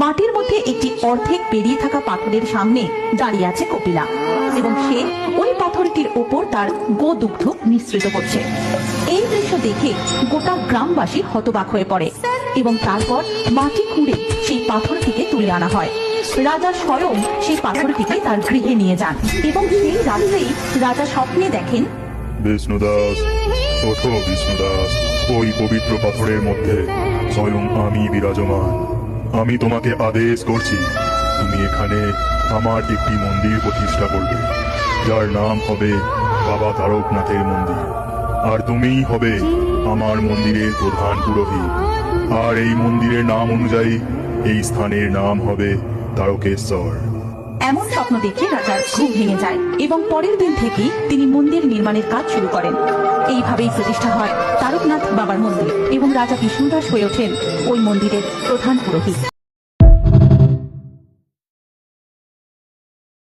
মাটির মধ্যে একটি অর্ধেক পেরিয়ে থাকা পাথরের সামনে দাঁড়িয়ে আছে কপিলা এবং সে ওই পাথরটির উপর তার গোদুগ্ধ মিশ্রিত করছে। এই দৃশ্য দেখে গোটা গ্রামবাসী হতবাক হয়ে পড়ে এবং তারপর মাটি খুঁড়ে সেই পাথরটিকে তুলে আনা হয়। রাজা স্বয়ং সেই পাথরটিকে তার গৃহে নিয়ে যান এবং সেই রাত্রেই রাজা স্বপ্নে দেখেন, বিষ্ণুদাস, ওঠো বিষ্ণুদাস, ওই পবিত্র পাথরের মধ্যে স্বয়ং আমি বিরাজমান। আমি তোমাকে আদেশ করছি, তুমি এখানে আমার একটি মন্দির প্রতিষ্ঠা করবে, যার নাম হবে বাবা তারকনাথের মন্দির। আর তুমিই হবে আমার মন্দিরের প্রধান পুরোহিত। আর এই মন্দিরের নাম অনুযায়ী এই স্থানের নাম হবে তারকেশ্বর। এমন স্বপ্ন দেখে রাজার ঘুম ভেঙে যায় এবং পরের দিন থেকেই তিনি মন্দির নির্মাণের কাজ শুরু করেন। এইভাবেই প্রতিষ্ঠা হয় তারকনাথ বাবার মন্দির এবং রাজা বিষ্ণুদাস হয়ে ওঠেন ওই মন্দিরের প্রধান পুরোহিত।